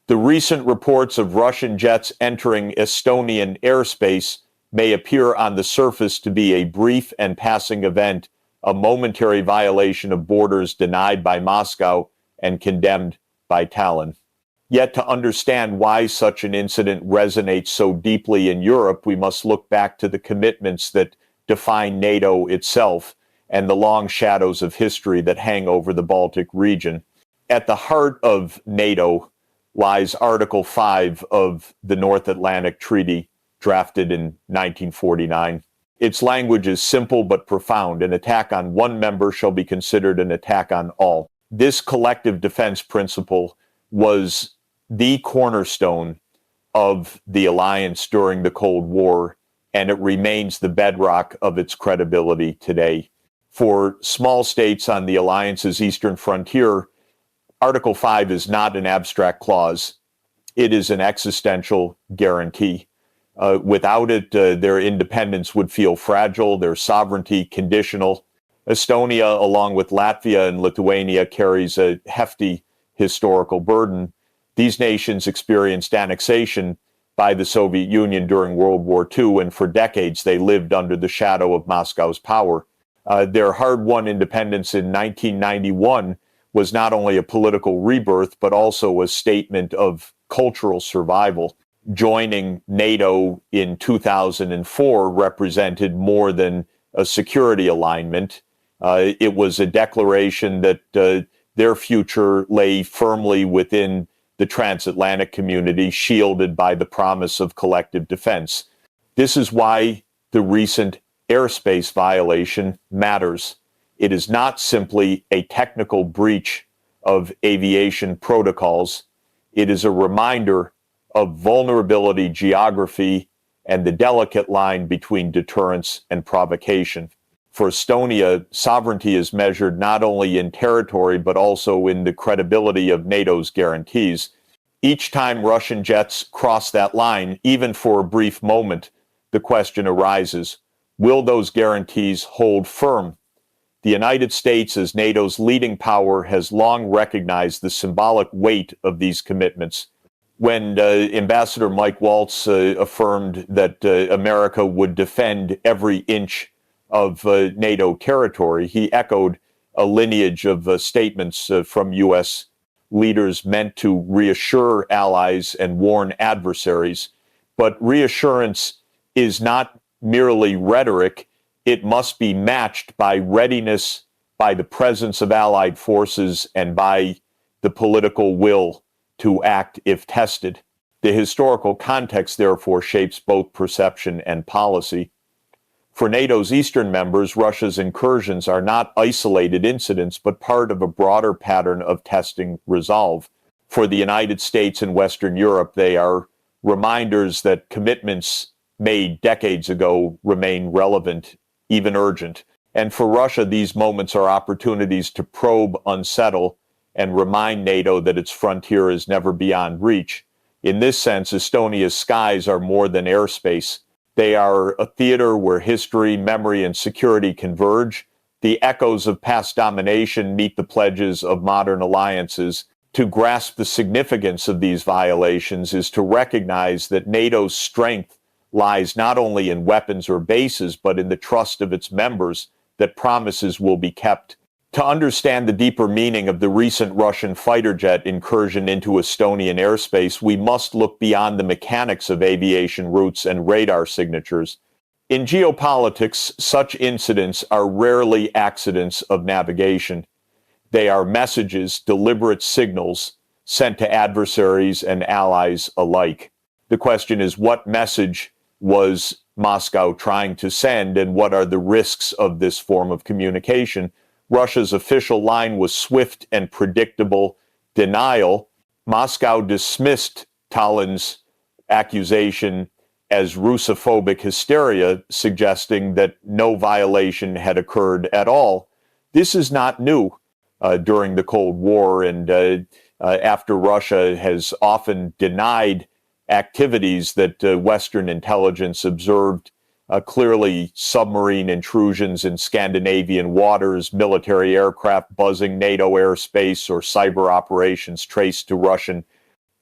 The recent reports of Russian jets entering Estonian airspace may appear on the surface to be a brief and passing event, a momentary violation of borders denied by Moscow and condemned by Tallinn. Yet to understand why such an incident resonates so deeply in Europe, we must look back to the commitments that define NATO itself and the long shadows of history that hang over the Baltic region. At the heart of NATO lies Article 5 of the North Atlantic Treaty, drafted in 1949. Its language is simple but profound. An attack on one member shall be considered an attack on all. This collective defense principle was the cornerstone of the alliance during the Cold War, and it remains the bedrock of its credibility today. For small states on the alliance's eastern frontier, Article 5 is not an abstract clause. It is an existential guarantee. Without it, their independence would feel fragile, their sovereignty conditional. Estonia, along with Latvia and Lithuania, carries a hefty historical burden. These nations experienced annexation by the Soviet Union during World War II, and for decades they lived under the shadow of Moscow's power. Their hard-won independence in 1991 was not only a political rebirth, but also a statement of cultural survival. Joining NATO in 2004 represented more than a security alignment. It was a declaration that their future lay firmly within the transatlantic community, shielded by the promise of collective defense. This is why the recent airspace violation matters. It is not simply a technical breach of aviation protocols. It is a reminder of vulnerability geography and the delicate line between deterrence and provocation. For Estonia, sovereignty is measured not only in territory, but also in the credibility of NATO's guarantees. Each time Russian jets cross that line, even for a brief moment, the question arises, will those guarantees hold firm? The United States, as NATO's leading power, has long recognized the symbolic weight of these commitments. When Ambassador Mike Waltz affirmed that America would defend every inch of NATO territory, he echoed a lineage of statements from U.S. leaders meant to reassure allies and warn adversaries. But reassurance is not merely rhetoric. It must be matched by readiness, by the presence of allied forces, and by the political will to act if tested. The historical context, therefore, shapes both perception and policy. For NATO's eastern members, Russia's incursions are not isolated incidents, but part of a broader pattern of testing resolve. For the United States and Western Europe, they are reminders that commitments made decades ago remain relevant, even urgent. And for Russia, these moments are opportunities to probe, unsettle, and remind NATO that its frontier is never beyond reach. In this sense, Estonia's skies are more than airspace. They are a theater where history, memory, and security converge. The echoes of past domination meet the pledges of modern alliances. To grasp the significance of these violations is to recognize that NATO's strength lies not only in weapons or bases, but in the trust of its members that promises will be kept. To understand the deeper meaning of the recent Russian fighter jet incursion into Estonian airspace, we must look beyond the mechanics of aviation routes and radar signatures. In geopolitics, such incidents are rarely accidents of navigation. They are messages, deliberate signals sent to adversaries and allies alike. The question is, what message was Moscow trying to send, and what are the risks of this form of communication? Russia's official line was swift and predictable denial. Moscow dismissed Tallinn's accusation as Russophobic hysteria, suggesting that no violation had occurred at all. This is not new during the Cold War, and after Russia has often denied activities that Western intelligence observed, clearly submarine intrusions in Scandinavian waters, military aircraft buzzing NATO airspace, or cyber operations traced to Russian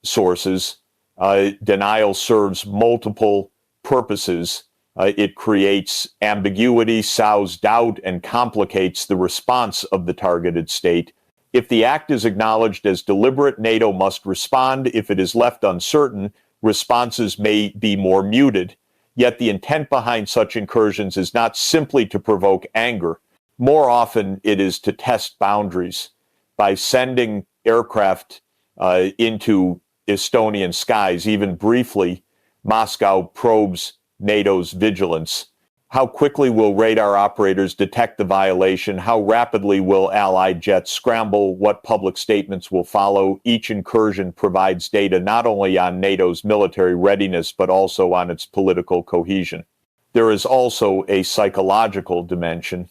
sources, denial serves multiple purposes. It creates ambiguity, sows doubt, and complicates the response of the targeted state. If the act is acknowledged as deliberate, NATO must respond. If it is left uncertain, responses may be more muted. Yet the intent behind such incursions is not simply to provoke anger. More often, it is to test boundaries. By sending aircraft into Estonian skies, even briefly, Moscow probes NATO's vigilance. How quickly will radar operators detect the violation? How rapidly will Allied jets scramble? What public statements will follow? Each incursion provides data not only on NATO's military readiness, but also on its political cohesion. There is also a psychological dimension.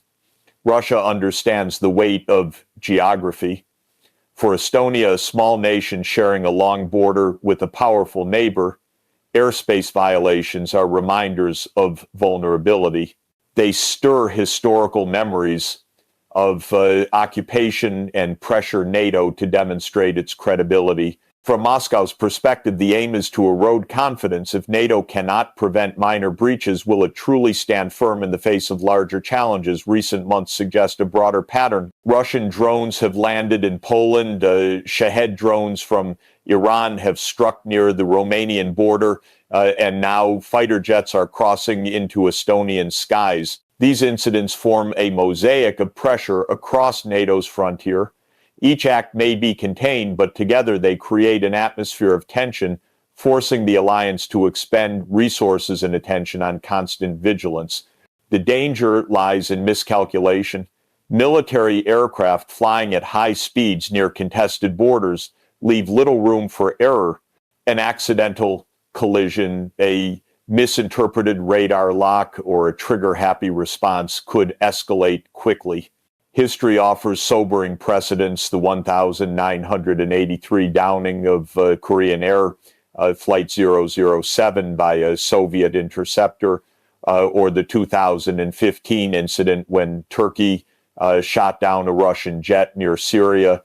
Russia understands the weight of geography. For Estonia, a small nation sharing a long border with a powerful neighbor, airspace violations are reminders of vulnerability. They stir historical memories of occupation and pressure NATO to demonstrate its credibility. From Moscow's perspective, the aim is to erode confidence. If NATO cannot prevent minor breaches, will it truly stand firm in the face of larger challenges? Recent months suggest a broader pattern. Russian drones have landed in Poland. Shahed drones from Iran have struck near the Romanian border, and now fighter jets are crossing into Estonian skies. These incidents form a mosaic of pressure across NATO's frontier. Each act may be contained, but together they create an atmosphere of tension, forcing the alliance to expend resources and attention on constant vigilance. The danger lies in miscalculation. Military aircraft flying at high speeds near contested borders leave little room for error. An accidental collision, a misinterpreted radar lock, or a trigger-happy response could escalate quickly. History offers sobering precedents: the 1,983 downing of Korean Air Flight 007 by a Soviet interceptor, or the 2015 incident when Turkey shot down a Russian jet near Syria.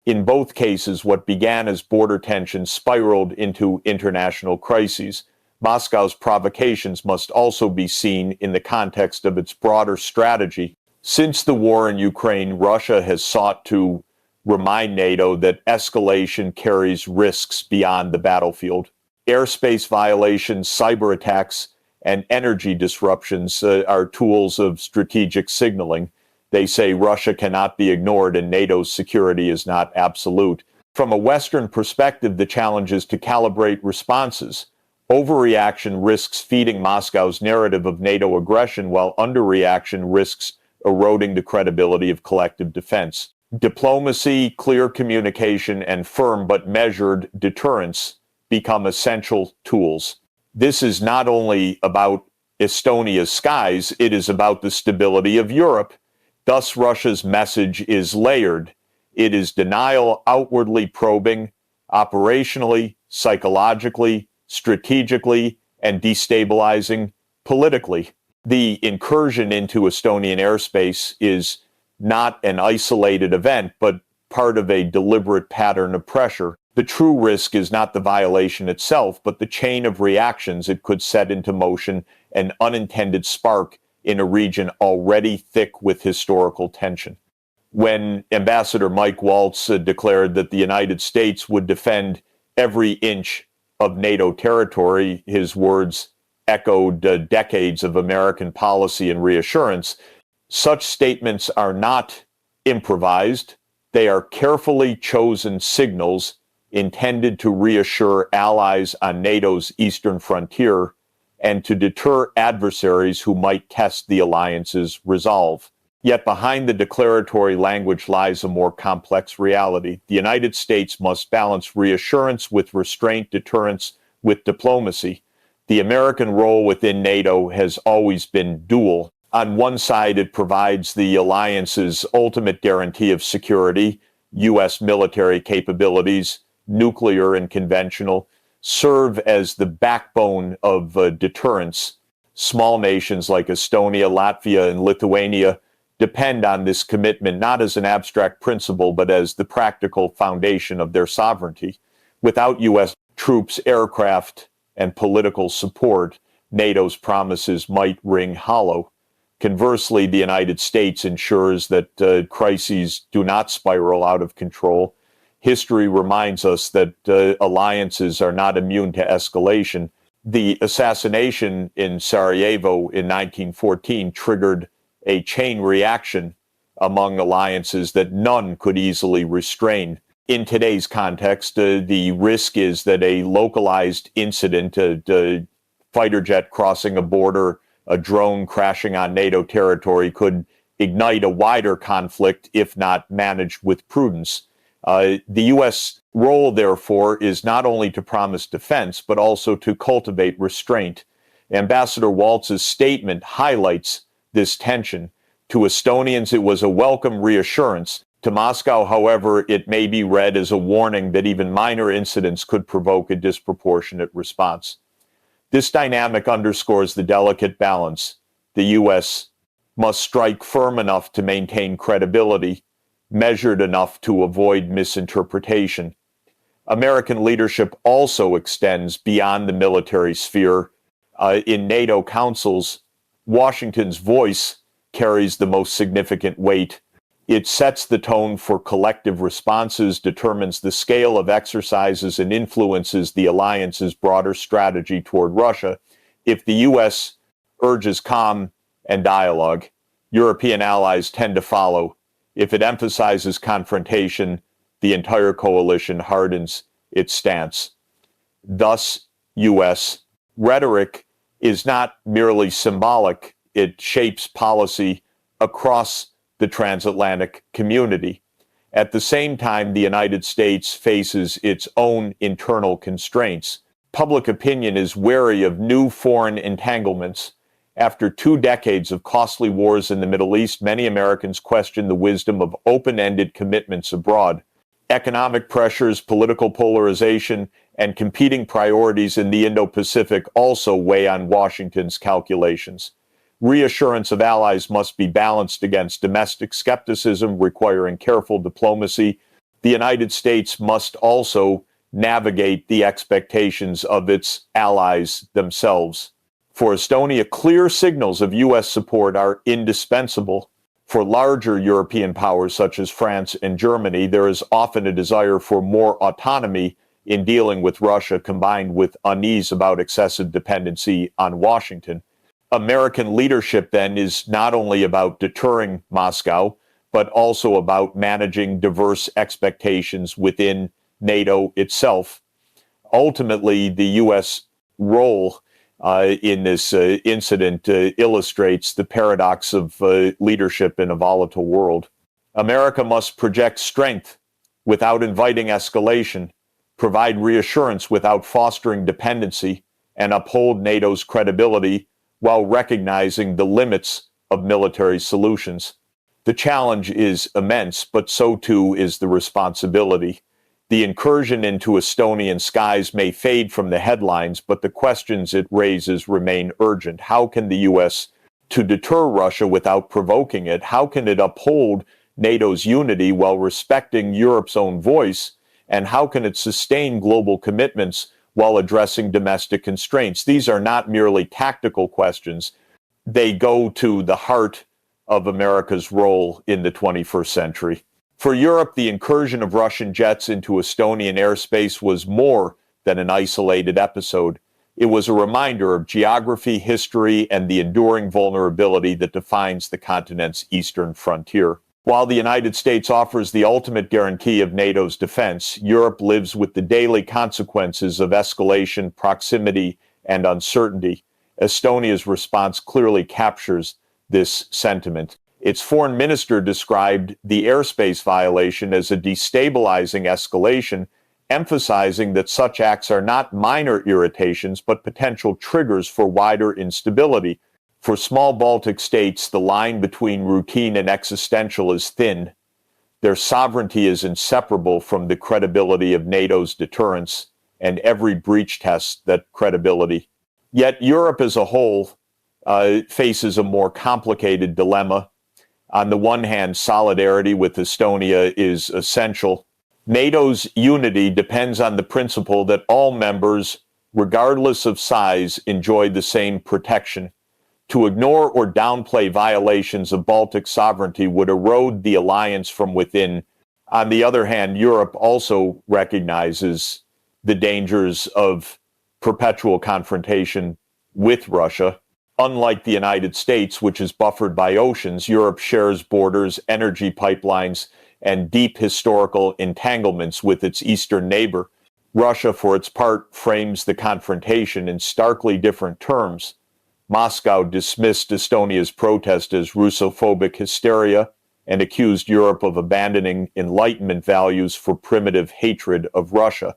In both cases, what began as border tensions spiraled into international crises. Moscow's provocations must also be seen in the context of its broader strategy. Since the war in Ukraine, Russia has sought to remind NATO that escalation carries risks beyond the battlefield. Airspace violations, cyber attacks, and energy disruptions are tools of strategic signaling. They say Russia cannot be ignored and NATO's security is not absolute. From a Western perspective, the challenge is to calibrate responses. Overreaction risks feeding Moscow's narrative of NATO aggression, while underreaction risks eroding the credibility of collective defense. Diplomacy, clear communication, and firm but measured deterrence become essential tools. This is not only about Estonia's skies, it is about the stability of Europe. Thus, Russia's message is layered. It is denial, outwardly probing, operationally, psychologically, strategically, and destabilizing politically. The incursion into Estonian airspace is not an isolated event, but part of a deliberate pattern of pressure. The true risk is not the violation itself, but the chain of reactions it could set into motion, an unintended spark in a region already thick with historical tension. When Ambassador Mike Waltz declared that the United States would defend every inch of NATO territory, his words echoed decades of American policy and reassurance. Such statements are not improvised. They are carefully chosen signals intended to reassure allies on NATO's eastern frontier and to deter adversaries who might test the alliance's resolve. Yet behind the declaratory language lies a more complex reality. The United States must balance reassurance with restraint, deterrence with diplomacy. The American role within NATO has always been dual. On one side, it provides the alliance's ultimate guarantee of security. U.S. military capabilities, nuclear and conventional, serve as the backbone of deterrence. Small nations like Estonia, Latvia, and Lithuania depend on this commitment not as an abstract principle, but as the practical foundation of their sovereignty. Without U.S. troops, aircraft, and political support, NATO's promises might ring hollow. Conversely, the United States ensures that crises do not spiral out of control. History reminds us that alliances are not immune to escalation. The assassination in Sarajevo in 1914 triggered a chain reaction among alliances that none could easily restrain. In today's context, the risk is that a localized incident, a fighter jet crossing a border, a drone crashing on NATO territory, could ignite a wider conflict if not managed with prudence. The U.S. role, therefore, is not only to promise defense, but also to cultivate restraint. Ambassador Waltz's statement highlights this tension. To Estonians, it was a welcome reassurance. To Moscow, however, it may be read as a warning that even minor incidents could provoke a disproportionate response. This dynamic underscores the delicate balance. The U.S. must strike firm enough to maintain credibility, measured enough to avoid misinterpretation. American leadership also extends beyond the military sphere. In NATO councils, Washington's voice carries the most significant weight. It sets the tone for collective responses, determines the scale of exercises, and influences the alliance's broader strategy toward Russia. If the U.S. urges calm and dialogue, European allies tend to follow. If it emphasizes confrontation, the entire coalition hardens its stance. Thus, U.S. rhetoric is not merely symbolic, it shapes policy across the transatlantic community. At the same time, the United States faces its own internal constraints. Public opinion is wary of new foreign entanglements. After 2 decades of costly wars in the Middle East, many Americans question the wisdom of open-ended commitments abroad. Economic pressures, political polarization, and competing priorities in the Indo-Pacific also weigh on Washington's calculations. Reassurance of allies must be balanced against domestic skepticism, requiring careful diplomacy. The United States must also navigate the expectations of its allies themselves. For Estonia, clear signals of U.S. support are indispensable. For larger European powers such as France and Germany, there is often a desire for more autonomy in dealing with Russia, combined with unease about excessive dependency on Washington. American leadership, then, is not only about deterring Moscow, but also about managing diverse expectations within NATO itself. Ultimately, the U.S. role in this incident illustrates the paradox of leadership in a volatile world. America must project strength without inviting escalation, provide reassurance without fostering dependency, and uphold NATO's credibility while recognizing the limits of military solutions. The challenge is immense, but so too is the responsibility. The incursion into Estonian skies may fade from the headlines, but the questions it raises remain urgent. How can the U.S. to deter Russia without provoking it? How can it uphold NATO's unity while respecting Europe's own voice? And how can it sustain global commitments while addressing domestic constraints? These are not merely tactical questions. They go to the heart of America's role in the 21st century. For Europe, the incursion of Russian jets into Estonian airspace was more than an isolated episode. It was a reminder of geography, history, and the enduring vulnerability that defines the continent's eastern frontier. While the United States offers the ultimate guarantee of NATO's defense, Europe lives with the daily consequences of escalation, proximity, and uncertainty. Estonia's response clearly captures this sentiment. Its foreign minister described the airspace violation as a destabilizing escalation, emphasizing that such acts are not minor irritations but potential triggers for wider instability. For small Baltic states, the line between routine and existential is thin. Their sovereignty is inseparable from the credibility of NATO's deterrence, and every breach tests that credibility. Yet Europe as a whole faces a more complicated dilemma. On the one hand, solidarity with Estonia is essential. NATO's unity depends on the principle that all members, regardless of size, enjoy the same protection. To ignore or downplay violations of Baltic sovereignty would erode the alliance from within. On the other hand, Europe also recognizes the dangers of perpetual confrontation with Russia. Unlike the United States, which is buffered by oceans, Europe shares borders, energy pipelines, and deep historical entanglements with its eastern neighbor. Russia, for its part, frames the confrontation in starkly different terms. Moscow dismissed Estonia's protest as Russophobic hysteria and accused Europe of abandoning Enlightenment values for primitive hatred of Russia.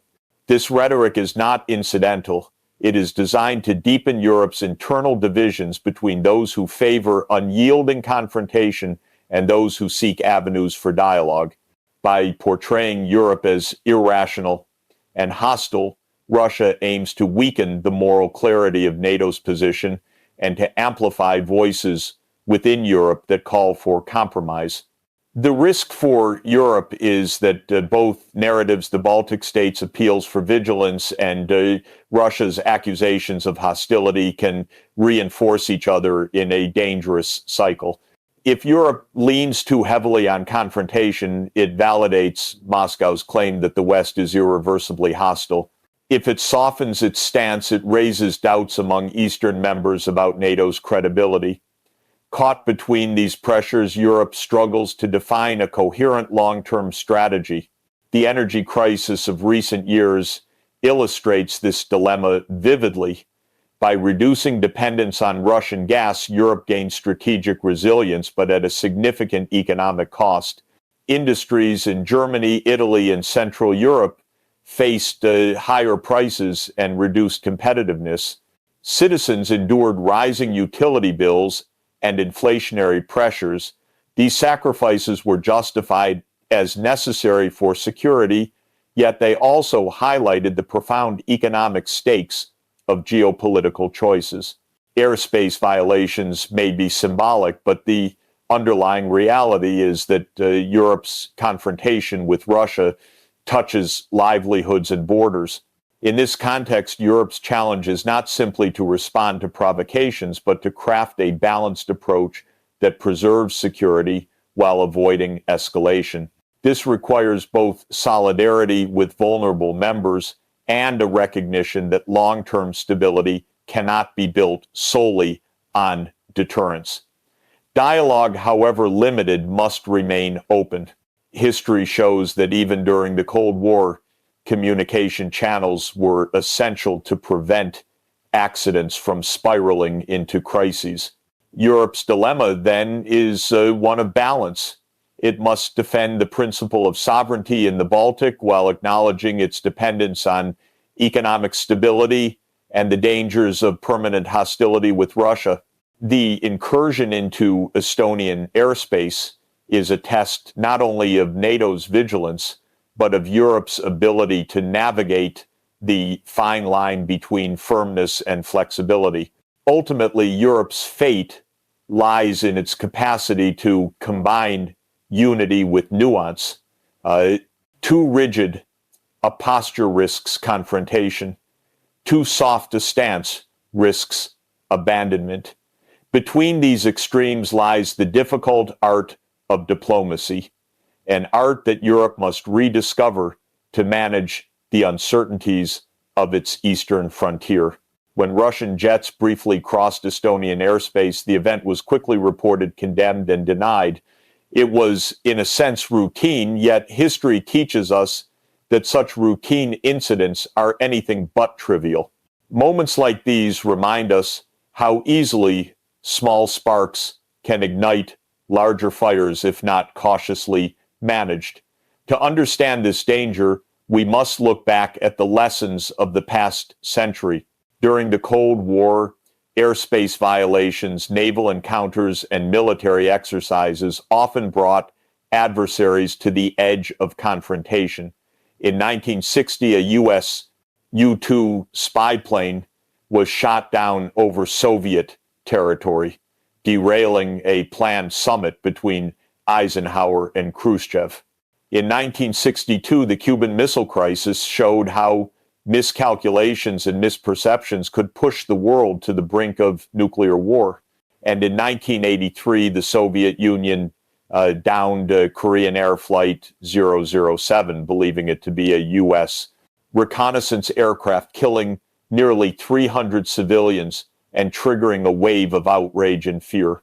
This rhetoric is not incidental. It is designed to deepen Europe's internal divisions between those who favor unyielding confrontation and those who seek avenues for dialogue. By portraying Europe as irrational and hostile, Russia aims to weaken the moral clarity of NATO's position and to amplify voices within Europe that call for compromise. The risk for Europe is that both narratives, the Baltic states' appeals for vigilance and Russia's accusations of hostility, can reinforce each other in a dangerous cycle. If Europe leans too heavily on confrontation, it validates Moscow's claim that the West is irreversibly hostile. If it softens its stance, it raises doubts among Eastern members about NATO's credibility. Caught between these pressures, Europe struggles to define a coherent long-term strategy. The energy crisis of recent years illustrates this dilemma vividly. By reducing dependence on Russian gas, Europe gained strategic resilience, but at a significant economic cost. Industries in Germany, Italy, and Central Europe faced higher prices and reduced competitiveness. Citizens endured rising utility bills and inflationary pressures. These sacrifices were justified as necessary for security, yet they also highlighted the profound economic stakes of geopolitical choices. Airspace violations may be symbolic, but the underlying reality is that Europe's confrontation with Russia touches livelihoods and borders. In this context, Europe's challenge is not simply to respond to provocations, but to craft a balanced approach that preserves security while avoiding escalation. This requires both solidarity with vulnerable members and a recognition that long-term stability cannot be built solely on deterrence. Dialogue, however limited, must remain open. History shows that even during the Cold War, communication channels were essential to prevent accidents from spiraling into crises. Europe's dilemma, then, is one of balance. It must defend the principle of sovereignty in the Baltic while acknowledging its dependence on economic stability and the dangers of permanent hostility with Russia. The incursion into Estonian airspace is a test not only of NATO's vigilance, but of Europe's ability to navigate the fine line between firmness and flexibility. Ultimately, Europe's fate lies in its capacity to combine unity with nuance. Too rigid a posture risks confrontation. Too soft a stance risks abandonment. Between these extremes lies the difficult art of diplomacy, an art that Europe must rediscover to manage the uncertainties of its eastern frontier. When Russian jets briefly crossed Estonian airspace, the event was quickly reported, condemned, and denied. It was, in a sense, routine, yet history teaches us that such routine incidents are anything but trivial. Moments like these remind us how easily small sparks can ignite larger fires if not cautiously managed. To understand this danger, we must look back at the lessons of the past century. During the Cold War, airspace violations, naval encounters, and military exercises often brought adversaries to the edge of confrontation. In 1960, a U.S. U-2 spy plane was shot down over Soviet territory, derailing a planned summit between Eisenhower and Khrushchev. In 1962, the Cuban Missile Crisis showed how miscalculations and misperceptions could push the world to the brink of nuclear war. And in 1983, the Soviet Union downed Korean Air Flight 007, believing it to be a U.S. reconnaissance aircraft, killing nearly 300 civilians and triggering a wave of outrage and fear.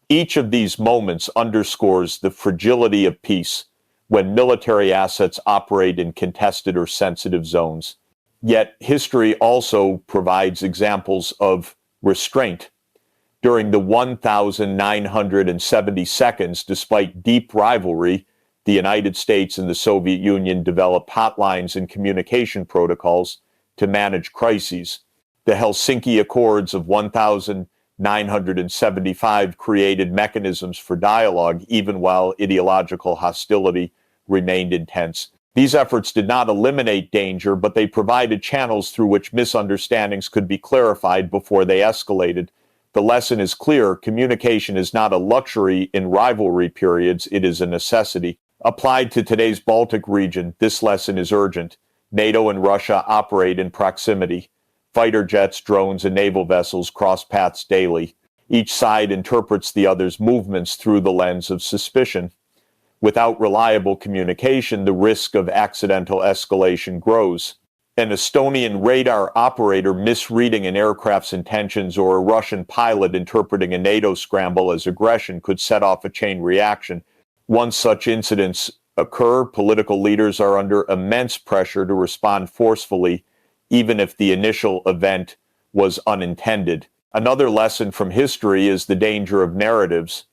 Each of these moments underscores the fragility of peace when military assets operate in contested or sensitive zones. Yet history also provides examples of restraint. During the 1,970 seconds, despite deep rivalry, the United States and the Soviet Union developed hotlines and communication protocols to manage crises. The Helsinki Accords of 1975 created mechanisms for dialogue even while ideological hostility remained intense. These efforts did not eliminate danger, but they provided channels through which misunderstandings could be clarified before they escalated. The lesson is clear: communication is not a luxury in rivalry periods, it is a necessity. Applied to today's Baltic region, this lesson is urgent. NATO and Russia operate in proximity. Fighter jets, drones, and naval vessels cross paths daily. Each side interprets the other's movements through the lens of suspicion. Without reliable communication, the risk of accidental escalation grows. An Estonian radar operator misreading an aircraft's intentions or a Russian pilot interpreting a NATO scramble as aggression could set off a chain reaction. Once such incidents occur, political leaders are under immense pressure to respond forcefully, even if the initial event was unintended. Another lesson from history is the danger of narratives.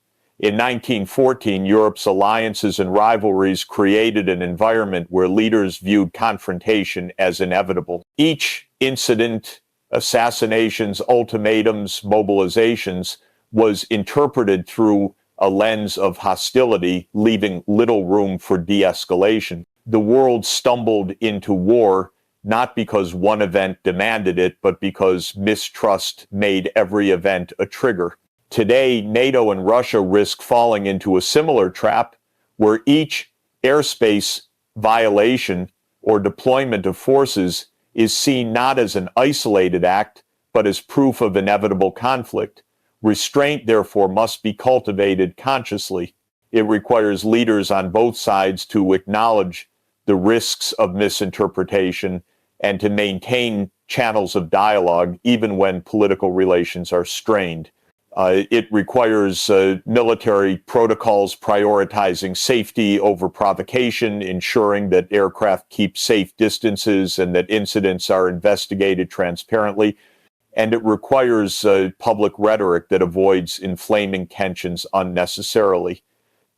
In 1914, Europe's alliances and rivalries created an environment where leaders viewed confrontation as inevitable. Each incident, assassinations, ultimatums, mobilizations, was interpreted through a lens of hostility, leaving little room for de-escalation. The world stumbled into war not because one event demanded it, but because mistrust made every event a trigger. Today, NATO and Russia risk falling into a similar trap where each airspace violation or deployment of forces is seen not as an isolated act, but as proof of inevitable conflict. Restraint, therefore, must be cultivated consciously. It requires leaders on both sides to acknowledge the risks of misinterpretation and to maintain channels of dialogue even when political relations are strained. It requires military protocols prioritizing safety over provocation, ensuring that aircraft keep safe distances and that incidents are investigated transparently. And it requires public rhetoric that avoids inflaming tensions unnecessarily.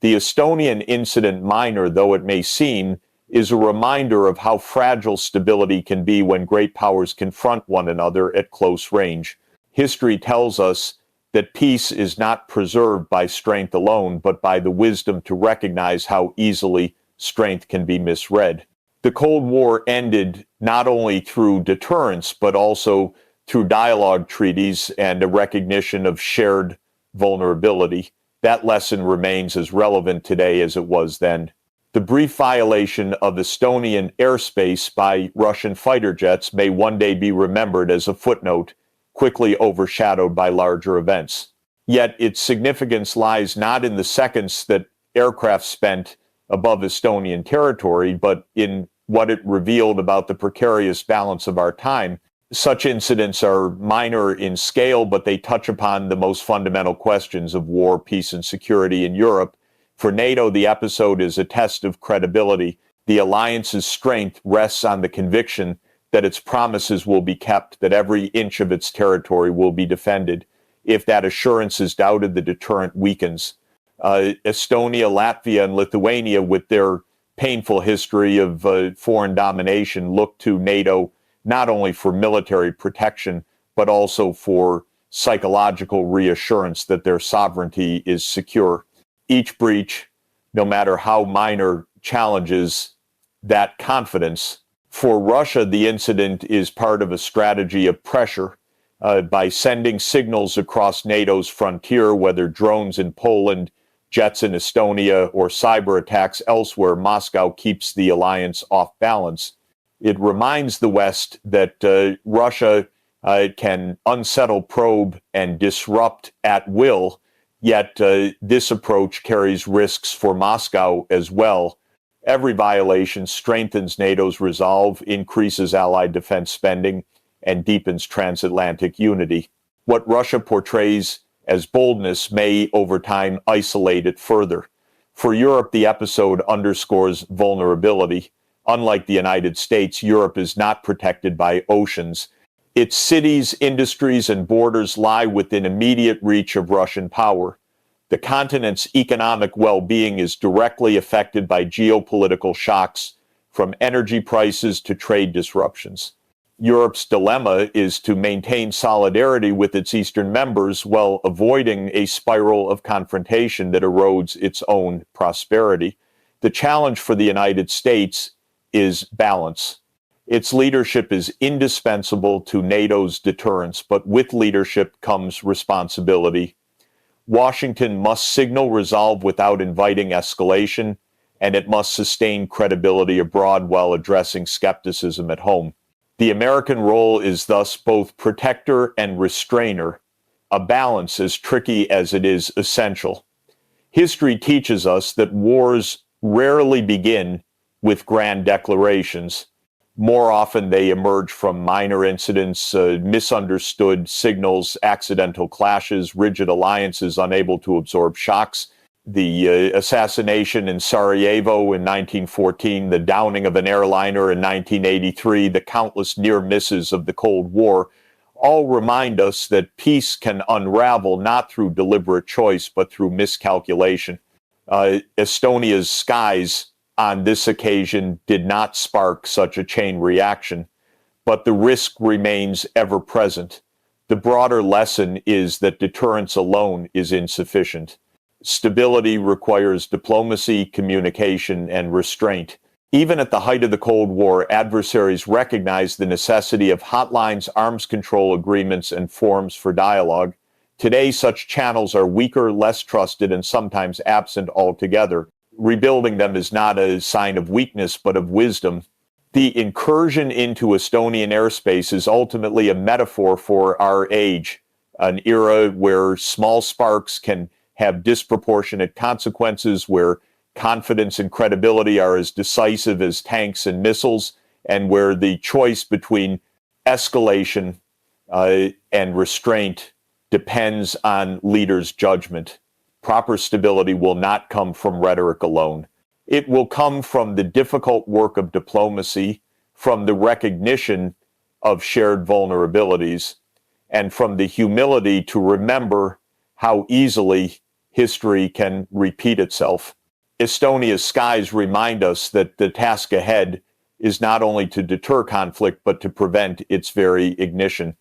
The Estonian incident, minor though it may seem, is a reminder of how fragile stability can be when great powers confront one another at close range. History tells us that peace is not preserved by strength alone, but by the wisdom to recognize how easily strength can be misread. The Cold War ended not only through deterrence, but also through dialogue treaties and a recognition of shared vulnerability. That lesson remains as relevant today as it was then. The brief violation of Estonian airspace by Russian fighter jets may one day be remembered as a footnote, quickly overshadowed by larger events. Yet its significance lies not in the seconds that aircraft spent above Estonian territory, but in what it revealed about the precarious balance of our time. Such incidents are minor in scale, but they touch upon the most fundamental questions of war, peace, and security in Europe. For NATO, the episode is a test of credibility. The alliance's strength rests on the conviction that its promises will be kept, that every inch of its territory will be defended. If that assurance is doubted, the deterrent weakens. Estonia, Latvia, and Lithuania, with their painful history of foreign domination, look to NATO not only for military protection, but also for psychological reassurance that their sovereignty is secure. Each breach, no matter how minor, challenges that confidence. For Russia, the incident is part of a strategy of pressure by sending signals across NATO's frontier, whether drones in Poland, jets in Estonia or cyber attacks elsewhere, Moscow keeps the alliance off balance. It reminds the West that Russia can unsettle, probe, and disrupt at will, yet this approach carries risks for Moscow as well. Every violation strengthens NATO's resolve, increases allied defense spending, and deepens transatlantic unity. What Russia portrays as boldness may, over time, isolate it further. For Europe, the episode underscores vulnerability. Unlike the United States, Europe is not protected by oceans. Its cities, industries, and borders lie within immediate reach of Russian power. The continent's economic well-being is directly affected by geopolitical shocks, from energy prices to trade disruptions. Europe's dilemma is to maintain solidarity with its eastern members while avoiding a spiral of confrontation that erodes its own prosperity. The challenge for the United States is balance. Its leadership is indispensable to NATO's deterrence, but with leadership comes responsibility. Washington must signal resolve without inviting escalation, and it must sustain credibility abroad while addressing skepticism at home. The American role is thus both protector and restrainer, a balance as tricky as it is essential. History teaches us that wars rarely begin with grand declarations. More often, they emerge from minor incidents, misunderstood signals, accidental clashes, rigid alliances unable to absorb shocks. The assassination in Sarajevo in 1914, the downing of an airliner in 1983, the countless near misses of the Cold War, all remind us that peace can unravel not through deliberate choice, but through miscalculation. Estonia's skies on this occasion did not spark such a chain reaction, but the risk remains ever present. The broader lesson is that deterrence alone is insufficient. Stability requires diplomacy, communication, and restraint. Even at the height of the Cold War, adversaries recognized the necessity of hotlines, arms control agreements, and forums for dialogue. Today, such channels are weaker, less trusted, and sometimes absent altogether. Rebuilding them is not a sign of weakness, but of wisdom. The incursion into Estonian airspace is ultimately a metaphor for our age, an era where small sparks can have disproportionate consequences, where confidence and credibility are as decisive as tanks and missiles, and where the choice between escalation and restraint depends on leaders' judgment. Proper stability will not come from rhetoric alone. It will come from the difficult work of diplomacy, from the recognition of shared vulnerabilities, and from the humility to remember how easily history can repeat itself. Estonia's skies remind us that the task ahead is not only to deter conflict, but to prevent its very ignition.